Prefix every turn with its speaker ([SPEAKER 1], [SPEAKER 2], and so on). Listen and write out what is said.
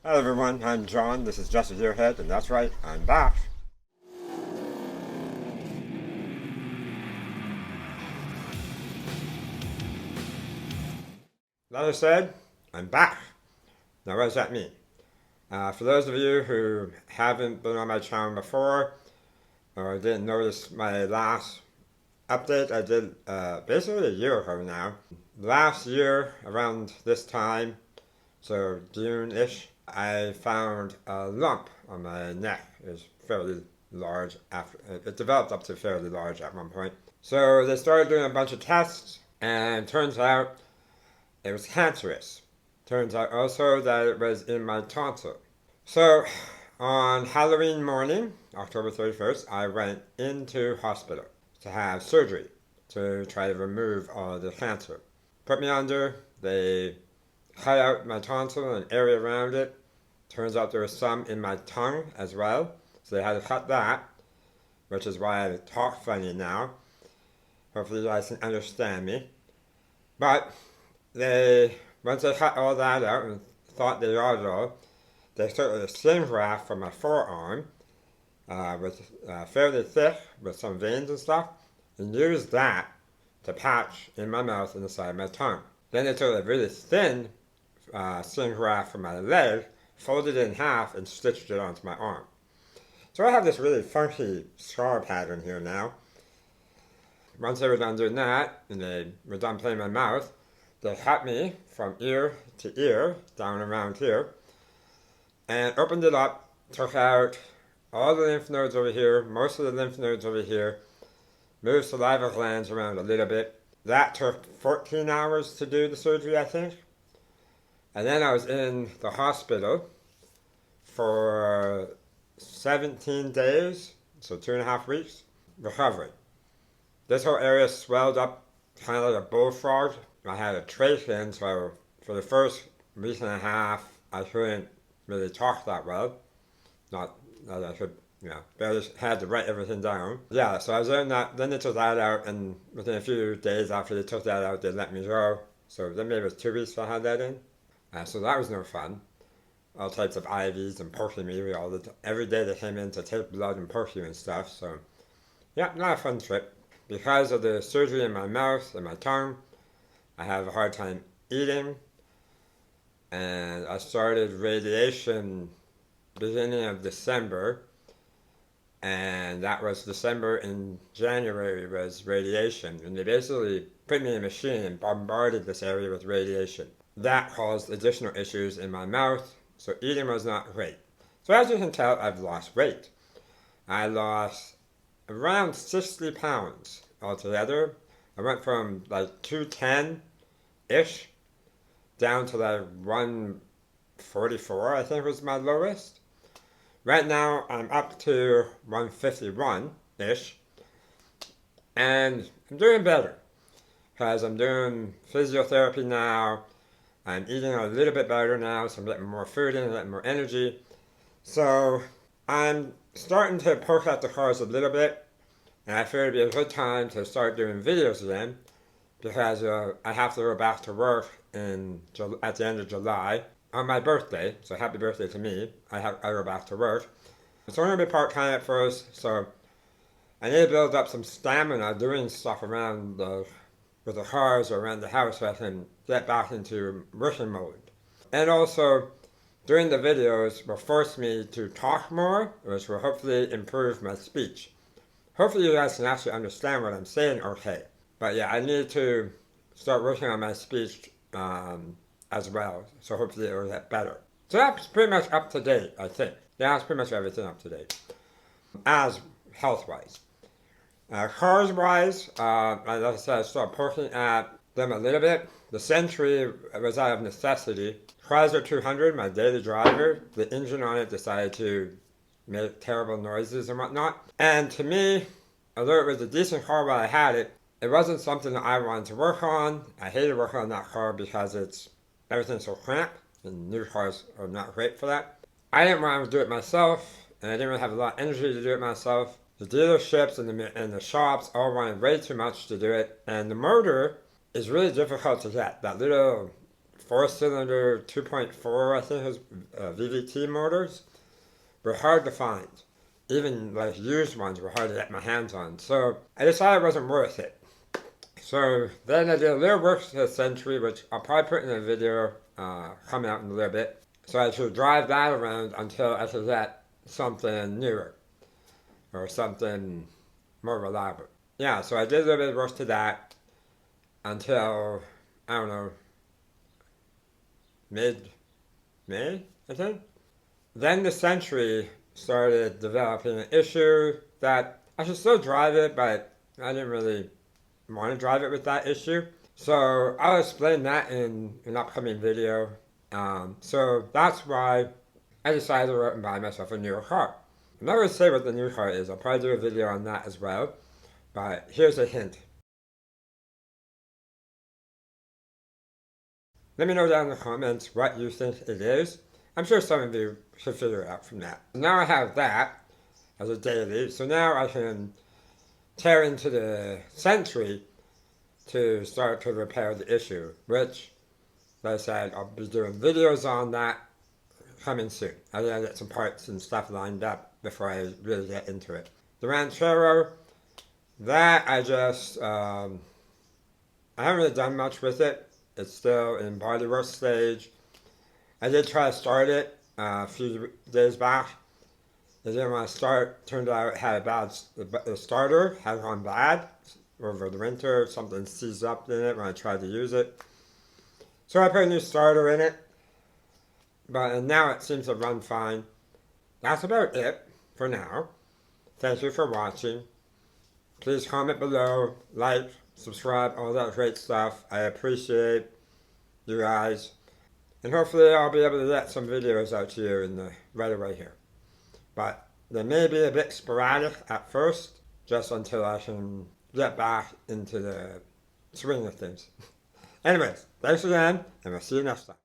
[SPEAKER 1] Hello everyone, I'm John, this is just a GearHead, and that's right, I'm back. That I said, I'm back. Now what does that mean? For those of you who haven't been on my channel before, or didn't notice my last update I did basically a year ago now. Last year, around this time, so June-ish, I found a lump on my neck. It was fairly large after it developed up to fairly large at one point. So they started doing a bunch of tests, and it turns out it was cancerous. Turns out also that it was in my tonsil. So on Halloween morning, October 31st, I went into hospital to have surgery to try to remove all the cancer. Put me under, they cut out my tonsil and area around it. Turns out there was some in my tongue as well, so they had to cut that, which is why I talk funny now. Hopefully you guys can understand me. But once they cut all that out and thought they got it all, they took a skin graft from my forearm, fairly thick with some veins and stuff, and used that to patch in my mouth and the side of my tongue. Then they took a really thin skin graft from my leg, folded it in half, and stitched it onto my arm. So I have this really funky scar pattern here now. Once they were done doing that, and they were done playing my mouth, they cut me from ear to ear, down around here, and opened it up, took out all the lymph nodes over here, most of the lymph nodes over here, moved saliva glands around a little bit. That took 14 hours to do the surgery, I think. And then I was in the hospital for 17 days, so 2.5 weeks, recovering. This whole area swelled up kind of like a bullfrog. I had a trach in, so for the first week and a half, I couldn't really talk that well. Not that I could, barely had to write everything down. Yeah, so I was doing that, then they took that out, and within a few days after they took that out, they let me go. So then maybe it was 2 weeks I had that in. So that was no fun. All types of IVs and poking me every day they came in to take blood and poke you and stuff. So yeah, not a fun trip. Because of the surgery in my mouth and my tongue, I have a hard time eating, and I started radiation beginning of December, and that was December and January was radiation, and they basically put me in a machine and bombarded this area with radiation. That caused additional issues in my mouth, so eating was not great. So as you can tell, I've lost weight. I lost around 60 pounds altogether. I went from like 210-ish down to like 144, I think was my lowest. Right now I'm up to 151-ish, and I'm doing better because I'm doing physiotherapy now. I'm eating a little bit better now, so I'm getting more food in, getting more energy. So I'm starting to poke out the cars a little bit, and I feel it'd be a good time to start doing videos again, because I have to go back to work at the end of July on my birthday. So happy birthday to me. I go back to work. It's only going to be part-time at first, so I need to build up some stamina doing stuff around with the cars or around the house so I can get back into working mode. And also, doing the videos will force me to talk more, which will hopefully improve my speech. Hopefully you guys can actually understand what I'm saying okay. But yeah, I need to start working on my speech as well, so hopefully it will get better. So that's pretty much up to date, I think. Yeah, that's pretty much everything up to date, as health-wise. Cars-wise, like I said, I started poking at them a little bit. The Century was out of necessity. Chrysler 200, my daily driver, the engine on it decided to make terrible noises and whatnot. And to me, although it was a decent car while I had it, it wasn't something that I wanted to work on. I hated working on that car because everything's so cramped, and new cars are not great for that. I didn't want to do it myself, and I didn't really have a lot of energy to do it myself. The dealerships and the shops all wanted way too much to do it, and the motor is really difficult to get. That little 4-cylinder 2.4, I think it was VVT motors, were hard to find. Even like used ones were hard to get my hands on. So I decided it wasn't worth it. So then I did a little work to the Century, which I'll probably put in a video coming out in a little bit. So I should drive that around until I could get something newer or something more reliable. Yeah, so I did a little bit of work to that until, I don't know, mid-May, I think. Then the Century started developing an issue that I should still drive it, but I didn't really want to drive it with that issue. So I'll explain that in an upcoming video. So that's why I decided to go out and buy myself a newer car. I'm not going to say what the new car is. I'll probably do a video on that as well. But here's a hint. Let me know down in the comments what you think it is. I'm sure some of you should figure it out from that. Now I have that as a daily, so now I can tear into the Century to start to repair the issue, which, like I said, I'll be doing videos on that coming soon. I gotta get some parts and stuff lined up before I really get into it. The Ranchero, that I just, I haven't really done much with it. It's still in bodywork stage. I did try to start it a few days back. I didn't want to start. Turned out it had a bad, the starter had gone bad over the winter. Something seized up in it when I tried to use it. So I put a new starter in it. But now it seems to run fine. That's about it for now. Thank you for watching. Please comment below, like, subscribe, all that great stuff. I appreciate you guys. And hopefully I'll be able to get some videos out to you right away here. But they may be a bit sporadic at first, just until I can get back into the swing of things. Anyways, thanks again, and we'll see you next time.